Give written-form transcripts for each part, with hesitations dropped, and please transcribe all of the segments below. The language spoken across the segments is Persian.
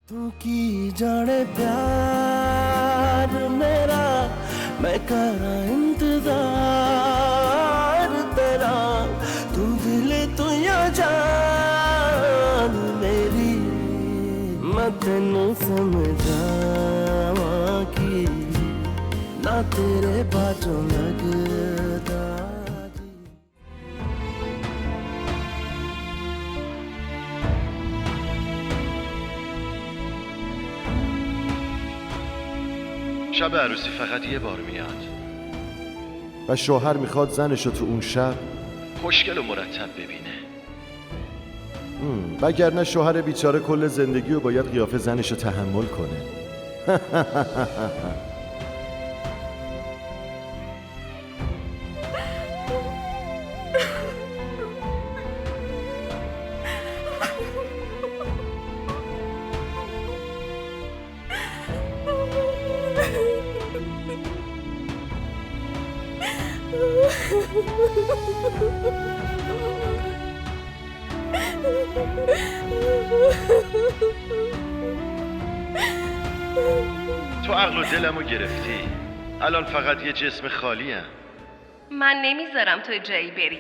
तू की जाने प्यार मेरा मैं करा इंतजार तेरा तू दिल तू या जान मेरी मैं तेनू समझावा की ना तेरे बाजों लगदा شب عروسی فقط یه بار میاد و شوهر میخواد زنشو تو اون شب خوشگل و مرتب ببینه. وگرنه شوهر بیچاره کل زندگی رو باید قیافه زنشو تحمل کنه. تو عقل و دلمو گرفتی. الان فقط یه جسم خالیم. من نمیذارم تو جایی بری.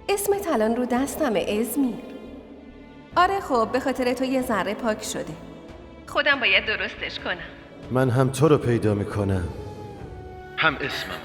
اسمت الان رو دستمه ازمیر. آره خب به خاطر تو یه ذره پاک شده. خودم باید درستش کنم. من هم تو رو پیدا میکنم هم اسمم.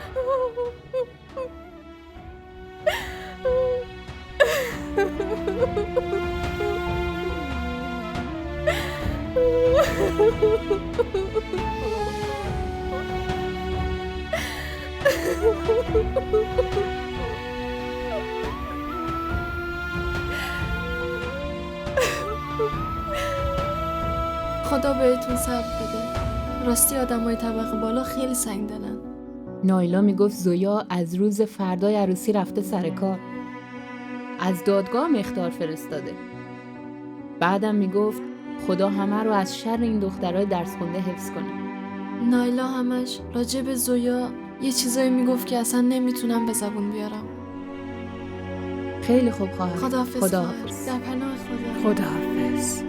خدا بهتون صبر بده. راستی آدمای طبقه بالا خیلی سنگ دلن. نایلا میگفت زویا از روز فردای عروسی رفته سر کار. از دادگاه اخطار فرستاده. بعدم میگفت خدا همه رو از شر این دخترای درس خونده حفظ کنه. نایلا همش راجع به زویا یه چیزایی میگفت که اصلا نمیتونم به زبون بیارم. خیلی خوب خواهر. خداحافظ. خداحافظ. در پناه خدا. خداحافظ.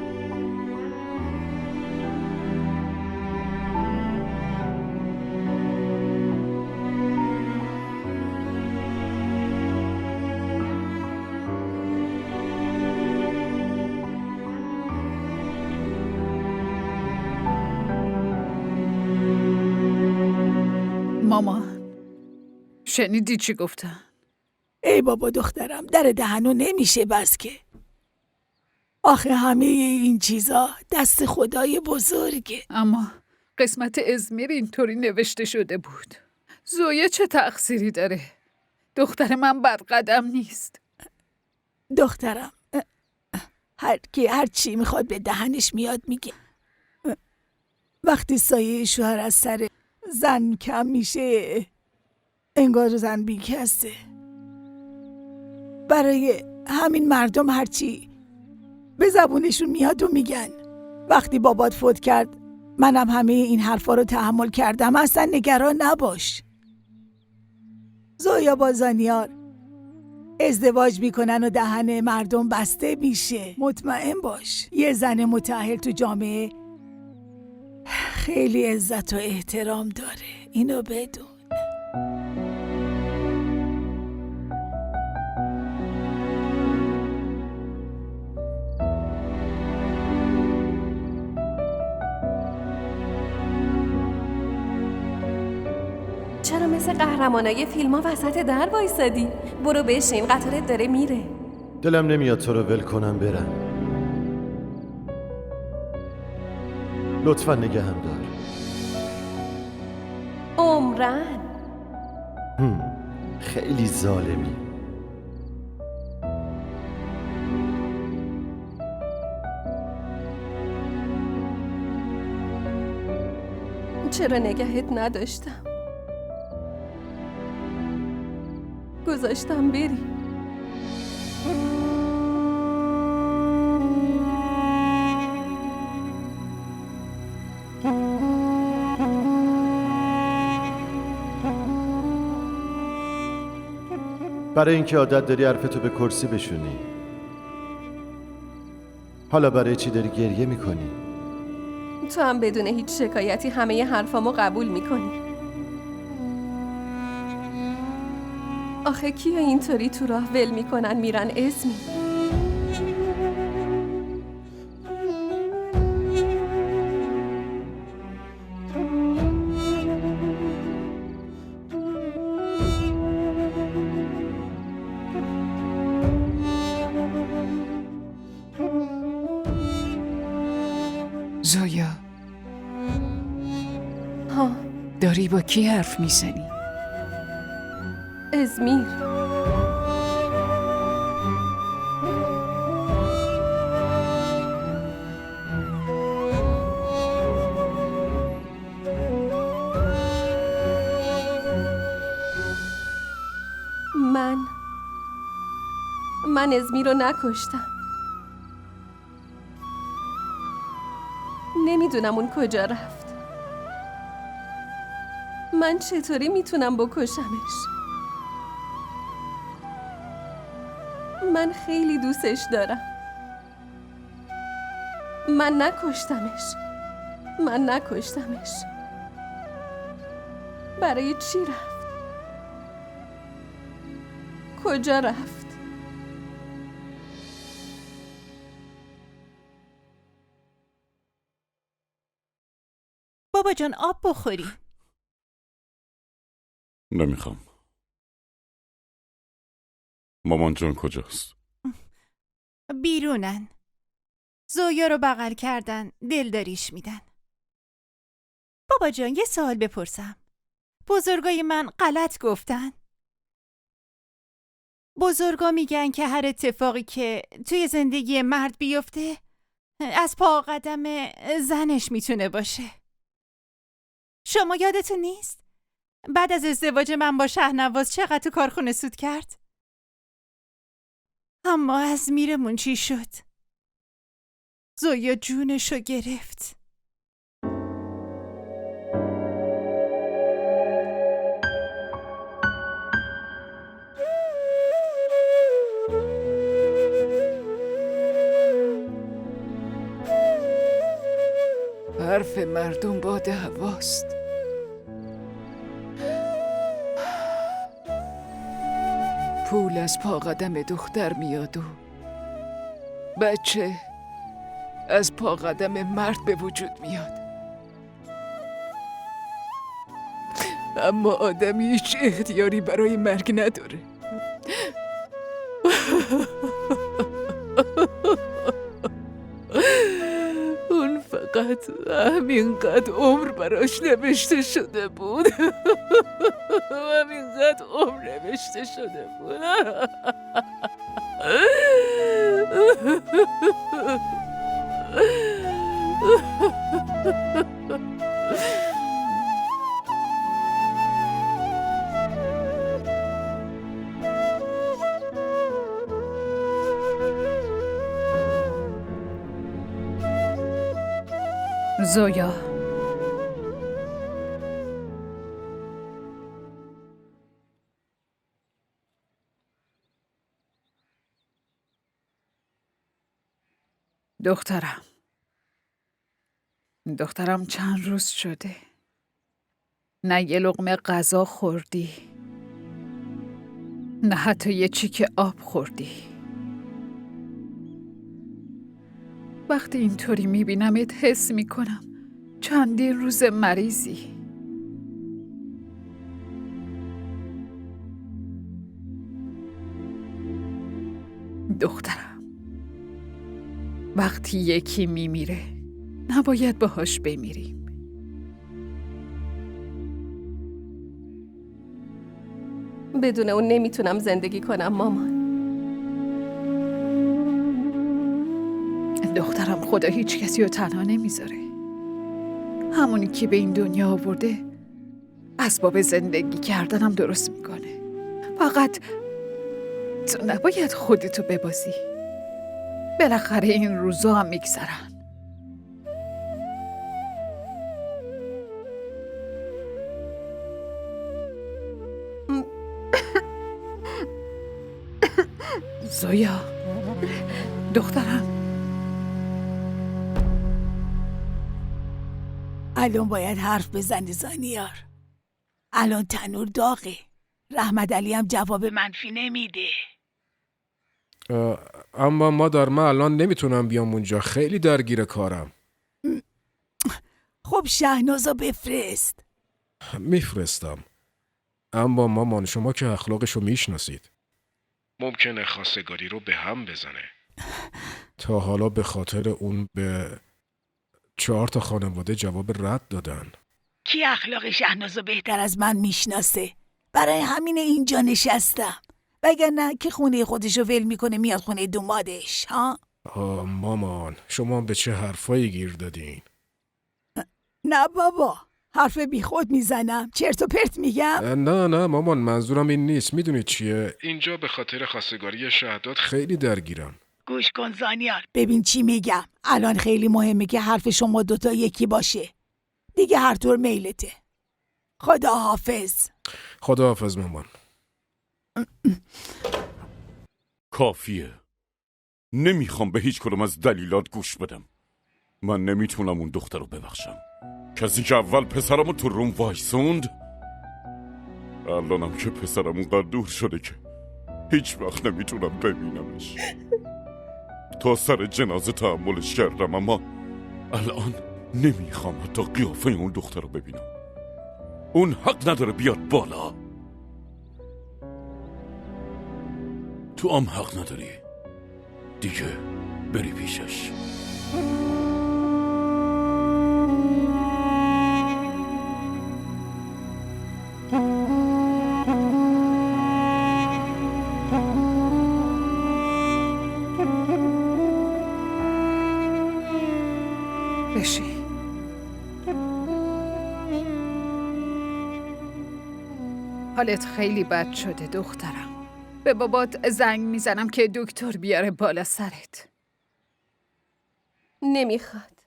مامان شنیدی چی گفتن؟ ای بابا دخترم در دهنو نمیشه بس که. آخه همه این چیزا دست خدای بزرگه. اما قسمت ازمیر اینطوری نوشته شده بود. زویه چه تقصیری داره؟ دختر من بدقدم نیست. دخترم هر چی میخواد به دهنش میاد میگه. وقتی سایه شوهر از سر زن کم میشه انگار زن بیکسه. برای همین مردم هرچی به زبونشون میاد و میگن. وقتی بابات فوت کرد منم همه این حرفا رو تحمل کردم. اصلا نگران نباش. زویا با زانیار ازدواج میکنن و دهن مردم بسته میشه. مطمئن باش یه زن متأهل تو جامعه خیلی عزت و احترام داره. اینو بدون. چرا مثل قهرمانای فیلم ها وسط در وایسادی؟ برو بشین قطارت داره میره. دلم نمیاد تو رو ول کنم برم. لطفا نگهم دار. عمرن خیلی ظالمی. چرا نگهت نداشتم؟ گذاشتم بری. برای اینکه عادت داری حرفتو به کرسی بشونی. حالا برای چی داری گریه میکنی؟ تو هم بدون هیچ شکایتی همه حرفامو قبول میکنی. آخه کیا اینطوری تو راه ول میکنن میرن اسمی؟ زویا، ها، داری با کی حرف میزنی؟ ازمیر. من ازمیر رو نکشتم. نمیدونم اون کجا رفت. من چطوری میتونم بکشمش؟ من خیلی دوستش دارم. من نکشتمش. برای چی رفت؟ کجا رفت؟ بابا جان آب بخوری. نمیخوام. مامان جان کجاست؟ بیرونن. زویا رو بغل کردن، دلداریش میدن. بابا جان یه سوال بپرسم. بزرگای من غلط گفتن؟ بزرگا میگن که هر اتفاقی که توی زندگی مرد بیفته از پا قدم زنش میتونه باشه. شما یادتون نیست؟ بعد از ازدواج من با شهنواز چقدر تو کارخونه سود کرد؟ اما از میرمون چی شد؟ زویا جونشو گرفت. حرف مردم با دعواست. پول از پا قدم دختر میاد و بچه از پا قدم مرد به وجود میاد. اما آدمی هیچ اختیاری برای مرگ نداره. اون فقط همینقدر عمر براش نوشته شده بود. همینقدر عمر نوشته شده بود. زویا، دخترم چند روز شده نه یه لقمه غذا خوردی، نه حتی یه چیک آب خوردی. وقتی اینطوری میبینمت حس میکنم چندین روز مریضی. دخترم، وقتی یکی میمیره نباید باهاش بمیریم. بدون اون نمیتونم زندگی کنم مامان. دخترم، خدا هیچ کسی رو تنها نمیذاره. همونی که به این دنیا آورده اسباب زندگی کردنم درست میکنه. فقط تو نباید خودتو ببازی. بالاخره این روزا هم میگذرن. زویا، دخترم، الان باید حرف بزنی زانیار. الان تنور داغه. رحمت علی هم جواب منفی نمیده. اما مادر، من الان نمیتونم بیام اونجا، خیلی درگیر کارم. خب شهنازو بفرست. میفرستم. اما مامان، شما که اخلاقشو میشناسید. ممکنه خواستگاری رو به هم بزنه. تا حالا به خاطر اون به 4 تا خانواده جواب رد دادن. کی اخلاق شهنازو بهتر از من میشناسه؟ برای همین اینجا نشستم. وگرنه که خونه خودشو ول میکنه میاد خونه دومادش، ها؟ مامان، شما به چه حرفایی گیر دادین؟ نه بابا، حرف بی خود میزنم، چرت و پرت میگم. نه مامان، منظورم این نیست. میدونی چیه؟ اینجا به خاطر خواستگاری شهداد خیلی درگیرم. گوش کن زانیار، ببین چی میگم. الان خیلی مهمه که حرف شما دوتا یکی باشه. دیگه هر طور میلته. خدا حافظ. خدا حافظ مامان. کافیه. نمیخوام به هیچ کدوم از دلیلات گوش بدم. من نمیتونم اون دختر رو ببخشم. کسی که اول پسرمو تو روم وایسوند، الانم که پسرم اونقدر دور شده که هیچ وقت نمیتونم ببینمش. تا سر جنازه تحملش کردم، اما الان نمیخوام حتی قیافه اون دختر رو ببینم. اون حق نداره بیاد بالا. تو هم حق نداری دیگه بری پیشش. بشی. حالت خیلی بد شده دخترم. به بابات زنگ میزنم که دکتر بیاره بالا سرت. نمیخواد.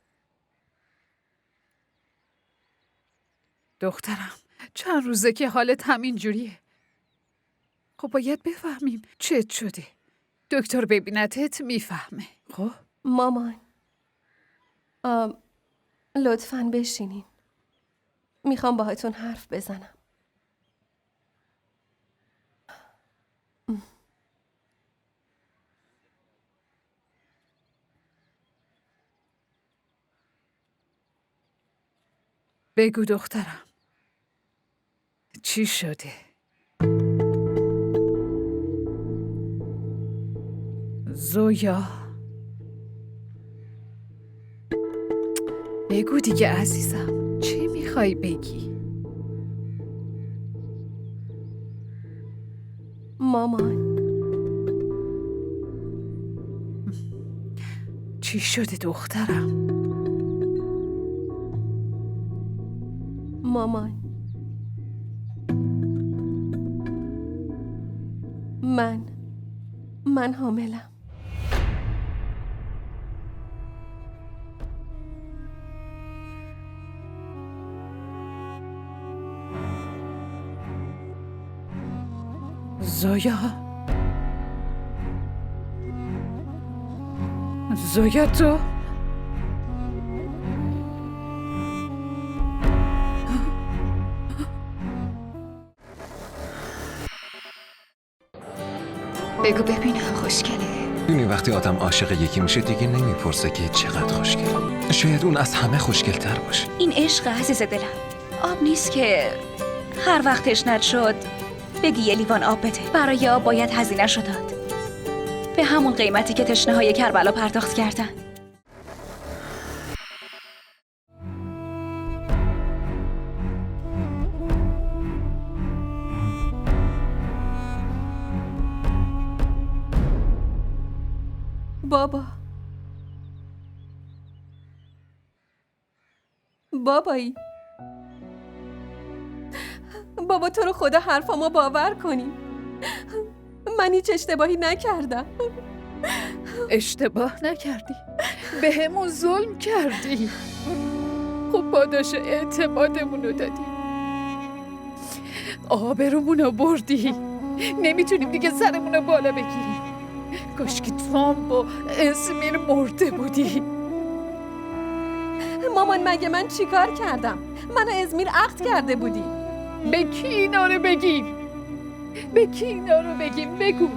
دخترم چند روزه که حالت همین جوریه. خب باید بفهمیم چت شده. دکتر ببینتت میفهمه. خب مامان، لطفاً بشینین. میخوام باهاتون حرف بزنم. بگو دخترم، چی شده؟ زویا، بگو دیگه عزیزم، چی میخوای بگی؟ مامان، چی شده دخترم؟ مامان، من حاملم. زویا تو؟ بگو ببینم خوشگله. دونی وقتی آدم عاشق یکی میشه دیگه نمیپرسه که چقدر خوشگل. شاید اون از همه خوشگل‌تر باشه. این عشق عزیز دلم، آب نیست که هر وقت تشنت شد بگی یه لیوان آب بده. برای آب باید هزینه‌شو داد، به همون قیمتی که تشنه‌های کربلا پرداخت کردن. بابایی، بابا تو رو خدا حرفامو باور کنی. من هیچ اشتباهی نکردم. اشتباه نکردی، به همون ظلم کردی. خب پاداش اعتمادمونو دادی، آبرومونو بردی. نمیتونیم دیگه سرمونو بالا بگیریم. کاش که تو هم با اسمیر مرده بودی. مامان مگه من چیکار کردم؟ من و ازمیر عقد کرده بودیم. به کی اینا رو بگیم؟ به کی اینا رو بگیم؟ بگو.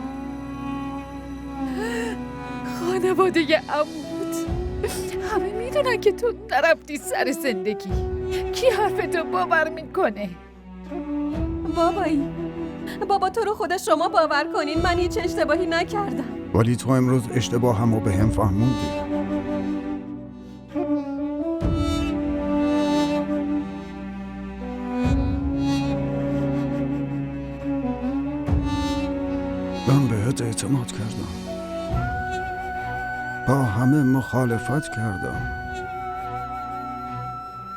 خانواده عمود همه میدونن که تو نرفتی سر زندگی. کی حرفتو باور میکنه؟ بابایی، بابا تو رو خدا شما باور کنین من هیچ اشتباهی نکردم. ولی تو امروز اشتباهمو به هم فهموندی. من بهت اعتماد کردم، با همه مخالفت کردم،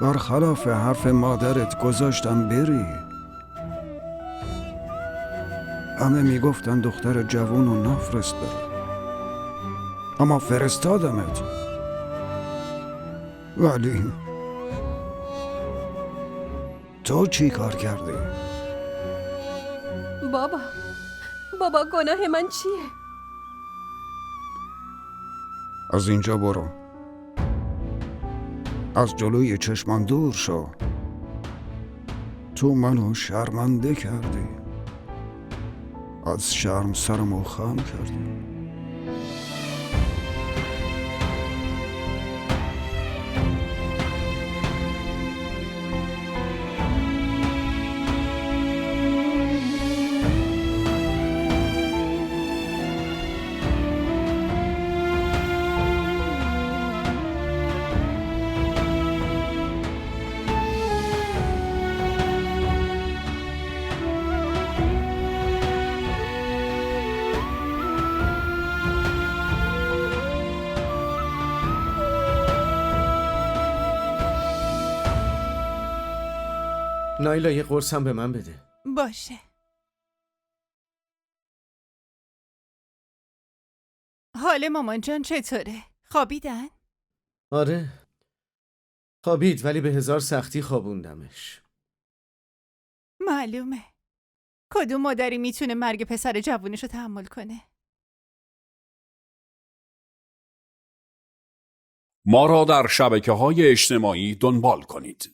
برخلاف حرف مادرت گذاشتم بری. همه میگفتن دختر جوون و نفرست بره، اما فرستادمت. ولی تو چی کار کردی؟ بابا گناه من چیه؟ از اینجا برو، از جلوی چشمان دور شو. تو منو شرمنده کردی، از شرم سرمو خم کردی. نایلا یه قرص هم به من بده. باشه. حال مامان جان چطوره؟ خوابیدن؟ آره خوابید، ولی به 1000 سختی خوابوندمش. معلومه. کدوم مادری میتونه مرگ پسر جوونش رو تحمل کنه؟ ما را در شبکه‌های اجتماعی دنبال کنید.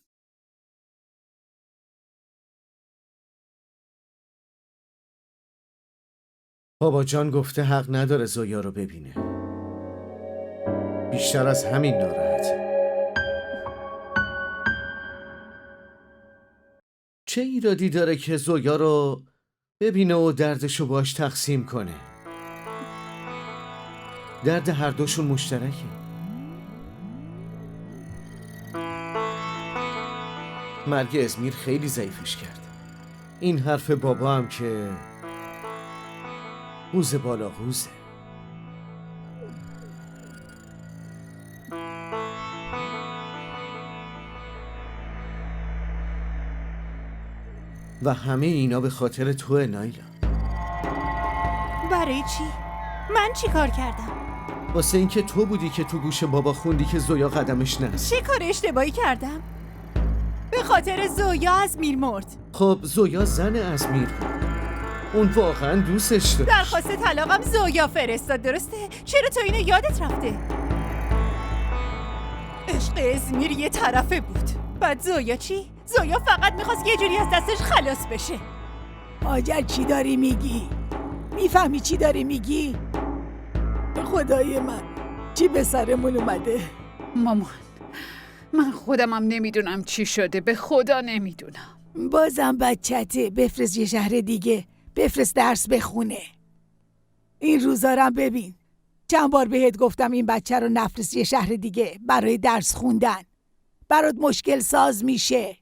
بابا جان گفته حق نداره زویا رو ببینه. بیشتر از همین ناراحته. چه ایرادی داره که زویا رو ببینه و دردشو باش تقسیم کنه؟ درد هر دوشون مشترکه. مرگ ازمیر خیلی ضعیفش کرد. این حرف بابا هم که قوز بالا قوزه. و همه اینا به خاطر توه نایلا. برای چی؟ من چی کار کردم؟ واسه اینکه تو بودی که تو گوش بابا خوندی که زویا قدمش نست. چه کار اشتباهی کردم؟ به خاطر زویا ازمیر مرد. خب زویا زن ازمیر بود. اون واقعا دوستش داشت. درخواست طلاقم زویا فرستاد، درسته؟ چرا تو اینو یادت رفته؟ عشق ازمیر یه طرفه بود. بعد زویا چی؟ زویا فقط میخواست یه جوری از دستش خلاص بشه. آجر چی داری میگی؟ میفهمی چی داری میگی؟ خدای من چی به سرمون اومده؟ مامان من خودمم نمیدونم چی شده، به خدا نمیدونم. بازم بچته، بفرست یه شهر دیگه، بفرست درس بخونه. این روزارم ببین، چند بار بهت گفتم این بچه رو نفرست یه شهر دیگه برای درس خوندن. برات مشکل ساز میشه،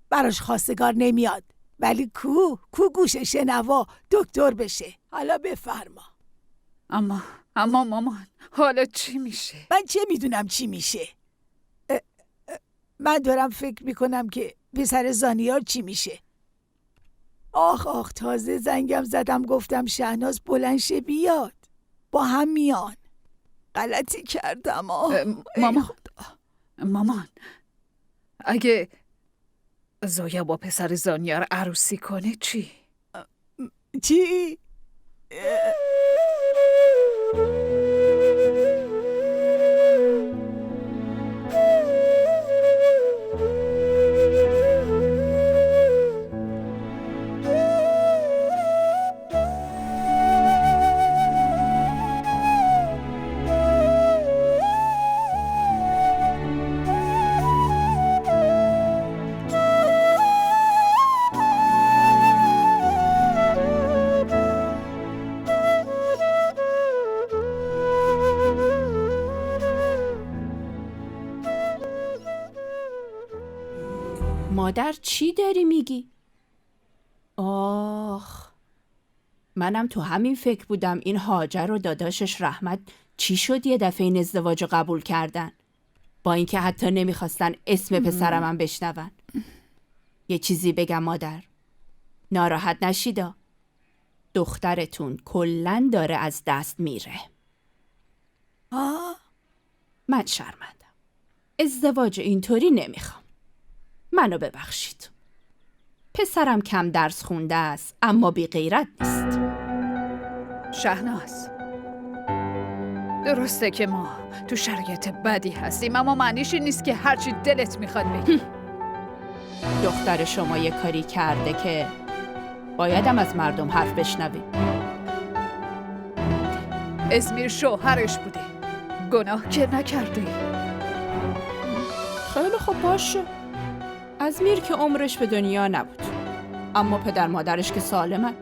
براش خواستگار نمیاد، ولی کو گوش شنوا دکتر بشه. حالا بفرما. اما مامان حالا چی میشه؟ من چه میدونم چی میشه؟ من دارم فکر میکنم که پسر زانیار چی میشه. آخ تازه زنگم زدم گفتم شهناز بلند شه بیاد، با هم میان. غلطی کردم. مامان اگه زویا با پسر زانیار عروسی کنه چی؟ چی؟ مادر چی داری میگی؟ آخ، منم تو همین فکر بودم این هاجر و داداشش رحمت چی شد یه دفعه این ازدواج رو قبول کردن، با اینکه حتی نمیخواستن اسم پسرمم بشنون. یه چیزی بگم مادر، ناراحت نشیدا، دخترتون کلن داره از دست میره. من شرمندم، ازدواج اینطوری نمیخوام، منو ببخشید. پسرم کم درس خونده است اما بی غیرت نیست. شهناز، درسته که ما تو شرایط بدی هستیم، اما معنیش این نیست که هرچی دلت میخواد بگی. دختر شما یه کاری کرده که بایدم از مردم حرف بشنویم. ازمیر شوهرش بوده، گناه که نکرده. خیلی خوب باشه، ازمیر که عمرش به دنیا نبود، اما پدر مادرش که سالمن،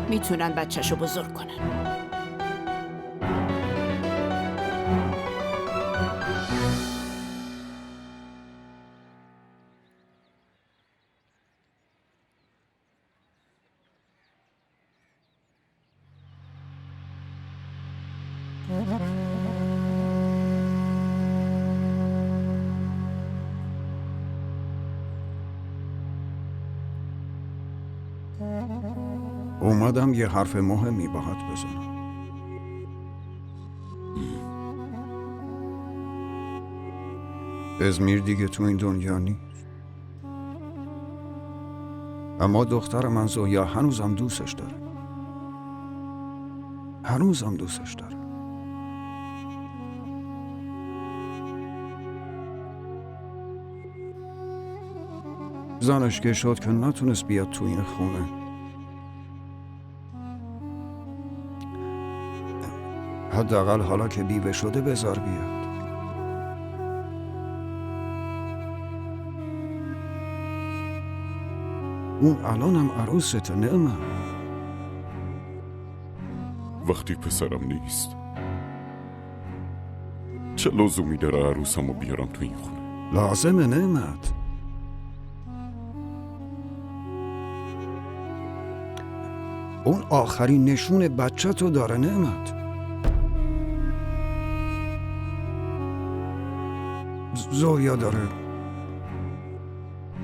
میتونن بچه‌شو بزرگ کنن. اومدم یه حرف مهمی باهات بزنم. ازمیر دیگه تو این دنیا نیست، اما دختر من زویا هنوزم دوستش داره، هنوزم دوستش داره. زنش که شد که نتونست بیاد تو این خونه، حداقل حالا که بیوه شده بذار بیاد. اون الانم عروست نعمت. وقتی پسرم نیست چه لزومی داره عروسمو بیارم تو این خونه؟ لازمه نعمت. اون آخرین نشون بچه تو داره نعمت. زویا داره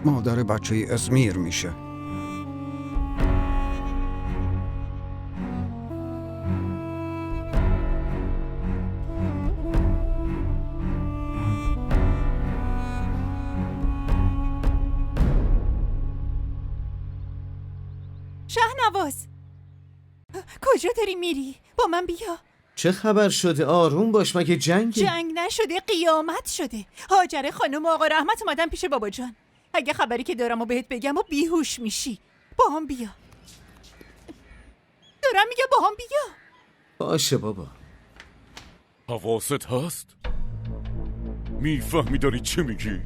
مادر بچه ازمیر میشه. شهنواز، کجا داری میری؟ با من بیا. چه خبر شده؟ آروم باش، مگه جنگی؟ جنگ نشده، قیامت شده. هاجر خانم و آقا رحمت اومدن پیش بابا جان. اگه خبری که دارم و بهت بگم و بیهوش میشی. با هم بیا. دارم میگه با هم بیا. باشه بابا. حواست هست؟ میفهمی داری چی میگی؟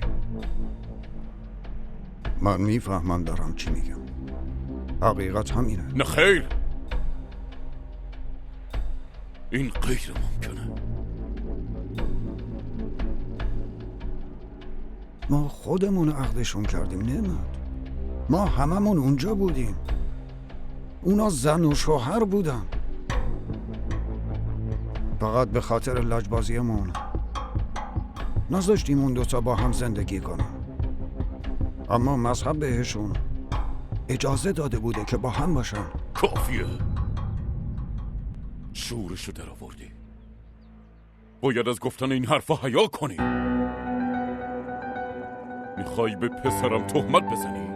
من میفهمم دارم چی میگم. حقیقت همینه. نه خیر، این غیر ممکنه. ما خودمون عقدشون کردیم نعمت. ما هممون اونجا بودیم. اونا زن و شوهر بودن. فقط به خاطر لجبازیمون نذاشتیم اون دوتا با هم زندگی کنن. اما مذهب بهشون اجازه داده بوده که با هم باشن. کافیه. شورشو در آوردی. باید از گفتن این حرفا حیا کنی. میخوای به پسرم تهمت بزنی؟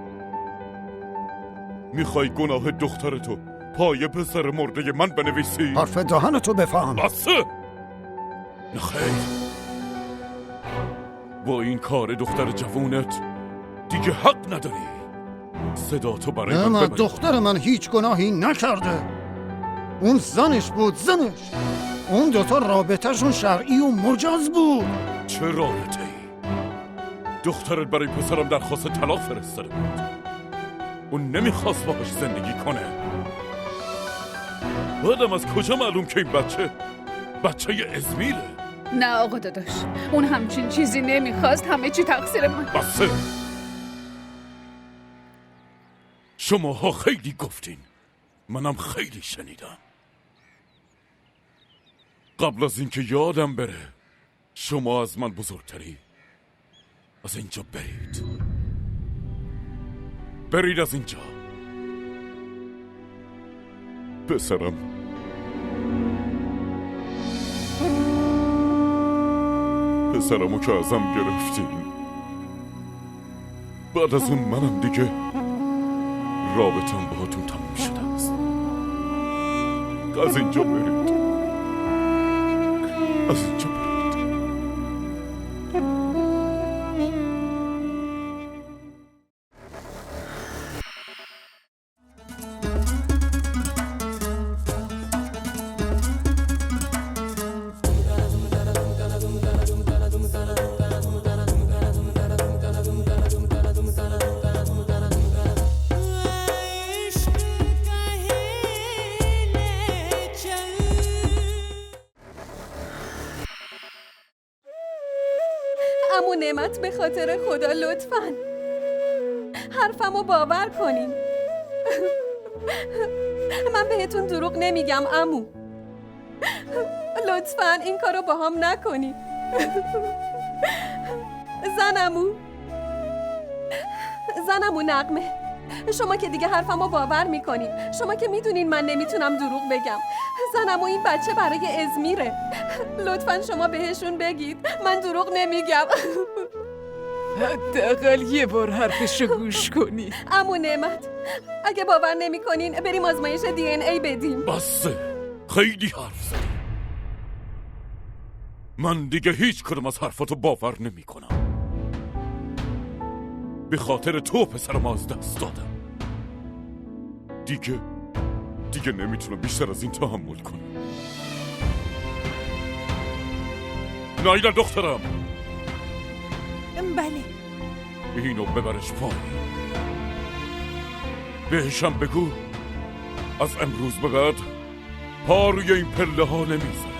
میخوای گناه دخترتو پای پسر مرده من بنویسی؟ حرف دهنتو بفهم. بسه! نخیر، با این کار دختر جوونت دیگه حق نداری. صداتو برای من ببری. دختر من هیچ گناهی نکرده. اون زنش بود، زنش. اون دوتا رابطهشون شرعی و مجاز بود. چه رابطه ای؟ دخترت برای پسرم درخواست طلاق فرستاده بود. اون نمیخواست باهاش زندگی کنه. بعدم از کجا معلوم که این بچه ازمیره؟ نه آقا داداش، اون همچین چیزی نمیخواست. همه چی تقصیر من. بسه! شماها خیلی گفتین، منم خیلی شنیدم. قبل از اینکه یادم بره شما از من بزرگتری، از اینجا برید. برید از اینجا. پسرم پسرمو که ازم گرفتین، بعد از اون منم دیگه رابطم باهاتون تموم شده است. از اینجا برید، از اینجا برید. عمو نعمت، به خاطر خدا لطفاً حرفمو باور کنین. من بهتون دروغ نمیگم عمو. لطفاً این کارو با هم نکنین. زنمو نغمه، شما که دیگه حرفمو باور میکنین. شما که میدونین من نمیتونم دروغ بگم. زنمو این بچه برای ازمیره. لطفاً شما بهشون بگید من دروغ نمیگم. حداقل یه بار حرفشو گوش کنی. عمو نعمت، اگه باور نمیکنین بریم آزمایش DNA بدیم. بسه، خیلی حرف زدی. من دیگه هیچ کدوم از حرفاتو باور نمی کنم. به خاطر تو پسرم از دست دادم. دیگه نمیتونم بیشتر از این تحمل کنم. نایلا دخترم، بله. اینو ببرش پایین. بهشم بگو از امروز به بعد پا روی این پله ها نمیذاره.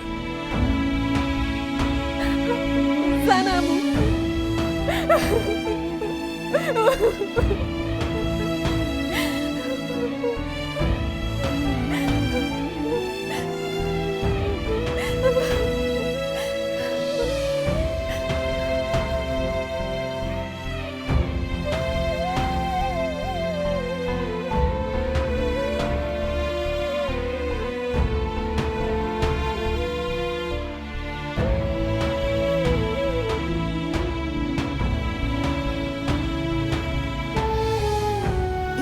زنمو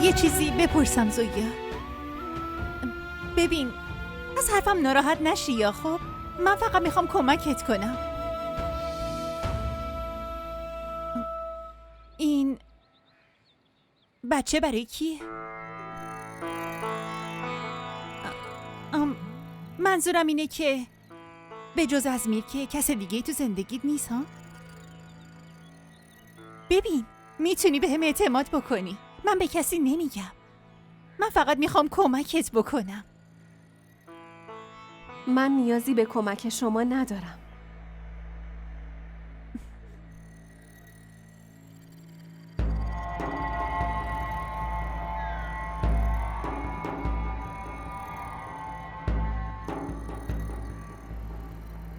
یه چیزی بپرسم زویا؟ ببین، از حرفم ناراحت نشی یا خب؟ من فقط میخوام کمکت کنم. این بچه برای کیه؟ منظورم اینه که به جز از میر که کس دیگه تو زندگیت نیست ها؟ ببین، میتونی به هم اعتماد بکنی. من به کسی نمیگم. من فقط میخوام کمکت بکنم. من نیازی به کمک شما ندارم.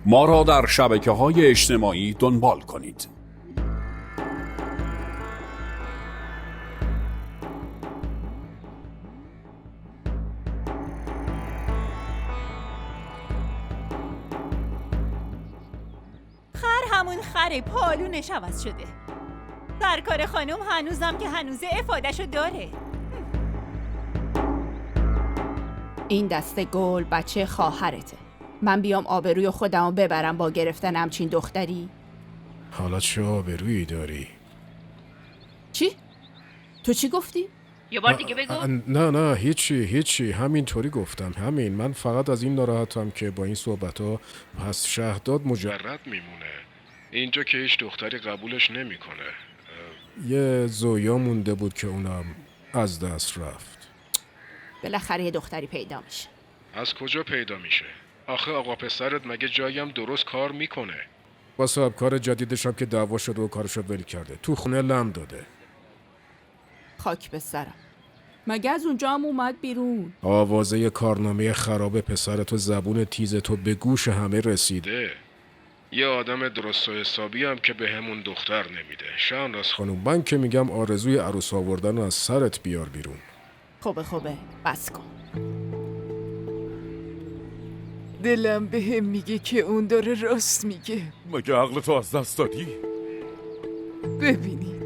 ما را در شبکه‌های اجتماعی دنبال کنید. همون خره پالونش عوض شده. سرکار خانم هنوزم که هنوزه افادهشو داره. این دسته گل بچه خواهرته. من بیام آبروی خودمو ببرم با گرفتن همچین دختری؟ حالا چه آبرویی داری؟ چی؟ تو چی گفتی؟ یه بار دیگه بگو. نه هیچی همینطوری گفتم. همین، من فقط از این ناراحتم که با این صحبت‌ها پس شهداد مجرد میمونه اینجا که هیچ دختری قبولش نمیکنه. یه زویا مونده بود که اونم از دست رفت. بالاخره یه دختری پیدا میشه. از کجا پیدا میشه؟ آخه آقا پسرت مگه جایم درست کار میکنه؟ با صاحب کار جدیدش هم که دعوا شده و کارشو ول کرده، تو خونه لم داده. خاک به سرم. مگه از اونجا هم اومد بیرون؟ آوازه کارنامه خراب پسر تو زبون تیز تو به گوش همه رسیده. یه آدم درست و حسابی هم که به همون دختر نمیده. شهناز خانوم، من که میگم آرزوی عروس آوردن از سرت بیار بیرون. خوبه بس کن. دلم به هم میگه که اون داره راست میگه. مگه عقلتو از دست دادی؟ ببینید،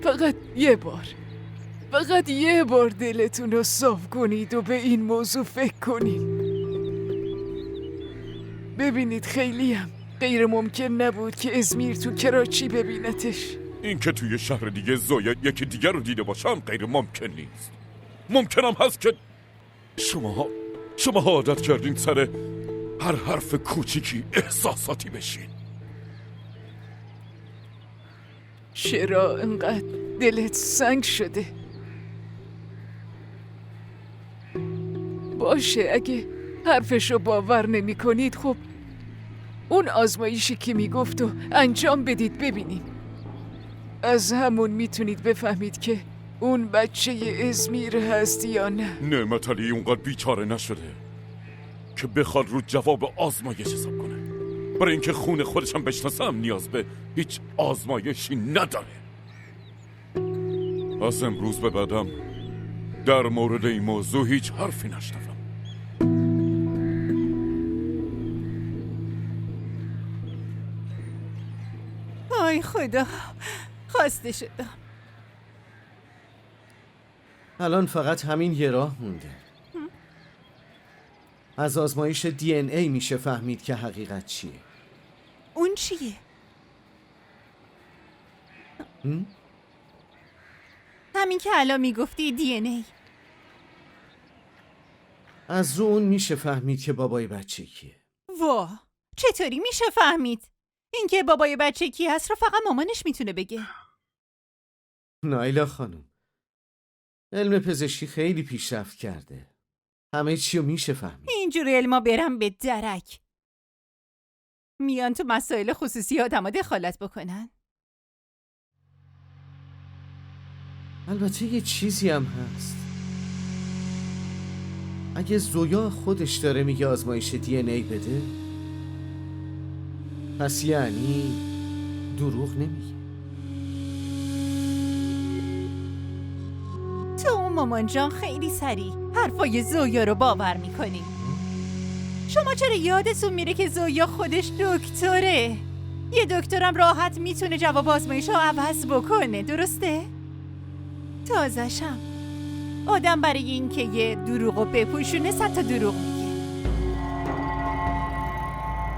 فقط یه بار دلتون رو صاف کنید و به این موضوع فکر کنید. ببینید، خیلی هم غیر ممکن نبود که ازمیر تو کراچی ببینتش. این که توی شهر دیگه زویا یکی دیگر رو دیده باشم غیر ممکن نیست. ممکنم هست که شما عادت کردین سر هر حرف کوچیکی احساساتی بشین. چرا انقدر دلت سنگ شده؟ باشه، اگه حرفشو باور نمی کنید، خب اون آزمایشی که میگفت و انجام بدید ببینیم. از همون میتونید بفهمید که اون بچه ازمیر هست یا نه. نعمت علی اونقدر بیچاره نشده که بخواد رو جواب آزمایش حساب کنه. برای اینکه خون خودشم بشناسم نیاز به هیچ آزمایشی نداره. از امروز به بعدم در مورد این موضوع هیچ حرفی نشنوم. آی خدا، خسته شدم. الان فقط همین یه راه مونده. از آزمایش DNA میشه فهمید که حقیقت چیه. اون چیه؟ همین که الان میگفتی DNA. از رو اون میشه فهمید که بابای بچه کیه. واه، چطوری میشه فهمید؟ اینکه بابای بچه کی هست رو فقط مامانش میتونه بگه. نایلا خانم، علم پزشکی خیلی پیشرفت کرده. همه چی رو میشه فهمید. اینجوری علما برم به درک. میان تو مسائل خصوصی آدم ها دخالت بکنن. البته یه چیزی هم هست. اگه زویا خودش داره میگه آزمایش DNA بده، پس یعنی دروغ نمیگه. تو مامان جان خیلی سریع حرفای زویا رو باور میکنی. شما چرا یادتون میره که زویا خودش دکتره؟ یه دکترم راحت میتونه جواب آزمایش رو عوض بکنه، درسته؟ تازه‌شم آدم برای این که یه دروغ رو بپوشونه 100 تا دروغ میگه.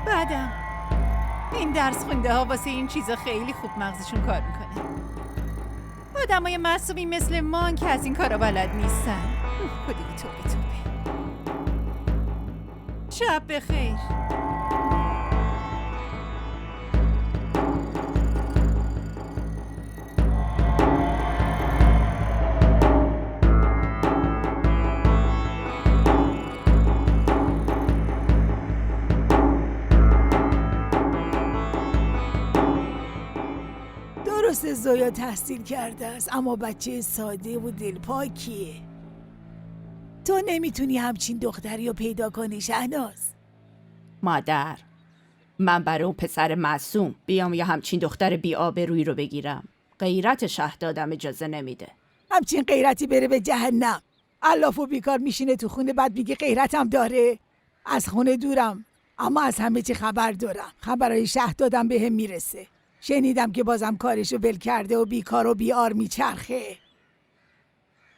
بعدم این درس خونده ها واسه این چیزا خیلی خوب مغزشون کار میکنه. آدمای معصومی مثل ما که از این کارا بلد نیستن. خودی توبه. شب بخیر. درسته زویا تحصیل کرده است، اما بچه ساده و دلپاکیه. تو نمیتونی همچین دختری رو پیدا کنی شهناز. مادر، من برای اون پسر معصوم بیام یا همچین دختر بی‌آبرویی رو بگیرم؟ غیرت شهدادم اجازه نمیده. همچین غیرتی بره به جهنم. علاف و بیکار میشینه تو خونه، بعد میگه غیرتم داره. از خونه دورم، اما از همه چی خبر دارم. خبرهای شهدادم به هم میرسه. شنیدم که بازم کارشو ول کرده و بیکار و بیار میچرخه.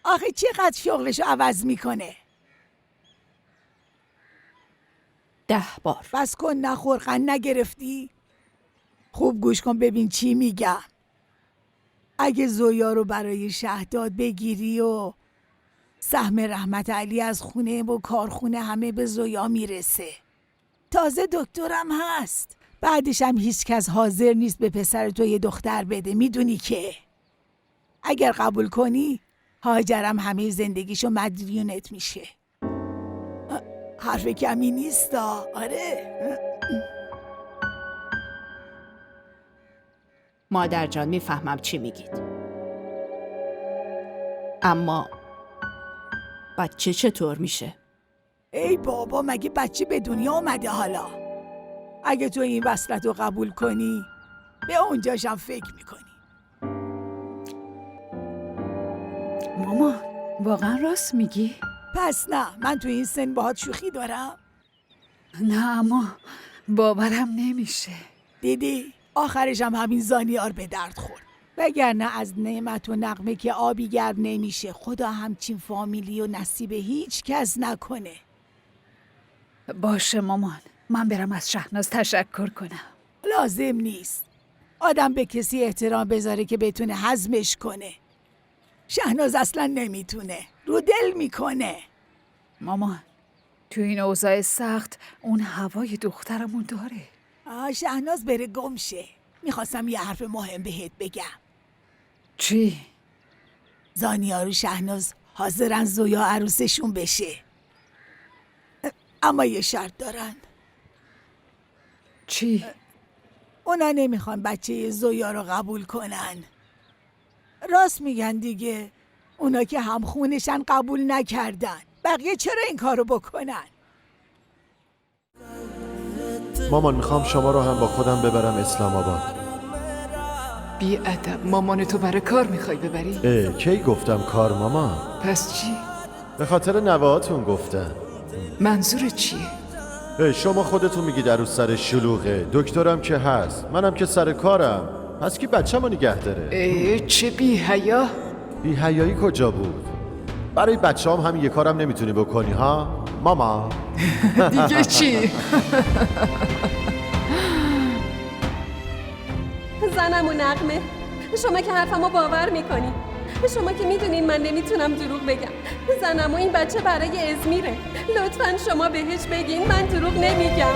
آخه چقدر شغلشو عوض میکنه؟ 10 بار. بس کن، نخور، قند نگرفتی؟ خوب گوش کن ببین چی میگم. اگه زویا رو برای شهداد بگیری و سهم رحمت علی از خونه و کارخونه همه به زویا میرسه. تازه دکترم هست. بعدش هم هیچ کس حاضر نیست به پسر تو یه دختر بده. میدونی که اگر قبول کنی هاجرم همه زندگیشو مدیونت میشه. حرف کمی نیستا. آره. مادر جان، میفهمم چی میگید، اما بچه چطور میشه؟ ای بابا، مگه بچه به دنیا اومده حالا؟ اگه تو این وصلت رو قبول کنی به اونجاشم فکر میکنی. مامان واقعا راست میگی؟ پس نه، من تو این سن باهات شوخی دارم؟ نه اما باورم نمیشه. دیدی؟ آخرش هم همین زانیار به درد خورد. وگرنه از نعمت و نغمه که آبی گرم نمیشه. خدا همچین فامیلی و نصیب هیچ کس نکنه. باشه مامان، من برم از شهناز تشکر کنم. لازم نیست. آدم به کسی احترام بذاره که بتونه هضمش کنه. شهناز اصلا نمیتونه، رو دل میکنه. مامان تو این اوضاع سخت اون هوای دخترمون داره. شهناز بره گم شه. میخواستم یه حرف مهم بهت بگم. چی؟ زانیار و شهناز حاضرن زویا عروسشون بشه، اما یه شرط دارن. چی؟ اونا نمیخوان بچه زویا رو قبول کنن. راست میگن دیگه، اونا که همخونشن قبول نکردن، بقیه چرا این کارو بکنن؟ مامان میخوام شما رو هم با خودم ببرم اسلام آباد. بی ادب، مامان تو برای کار میخوای ببری؟ کی گفتم کار مامان؟ پس چی؟ به خاطر نوهاتون گفتم. منظورت چیه؟ شما خودتون میگید عروس سر شلوغه، دکترم که هست، منم که سر کارم، پس کی بچه‌مو نگه داره؟ چه بی حیا؟ بی حیایی کجا بود؟ برای بچه‌ام همین یه کارم نمیتونی بکنی ها ماما؟ دیگه چی؟ زنم و نغمه، شما که حرفمو باور میکنی، شما که میدونین من نمیتونم دروغ بگم. زنم و این بچه برای ازمیره، لطفاً شما بهش بگین من دروغ نمیگم.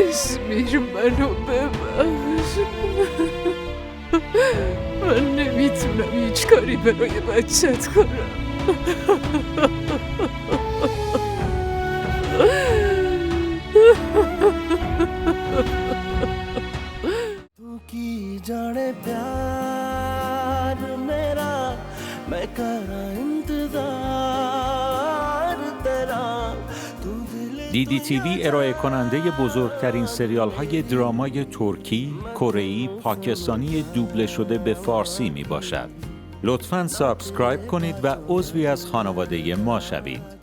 ازمیر منو ببخش، من نمیتونم هیچ کاری برای بچت کنم. तू की जाने प्यार मेरा, मैं करा इंतजार तेरा. دیدی تیوی ارائه کننده بزرگترین سریال های درامای ترکی، کره‌ای، پاکستانی دوبله شده به فارسی می باشد. لطفاً سابسکرایب کنید و عضوی از خانواده ما شوید.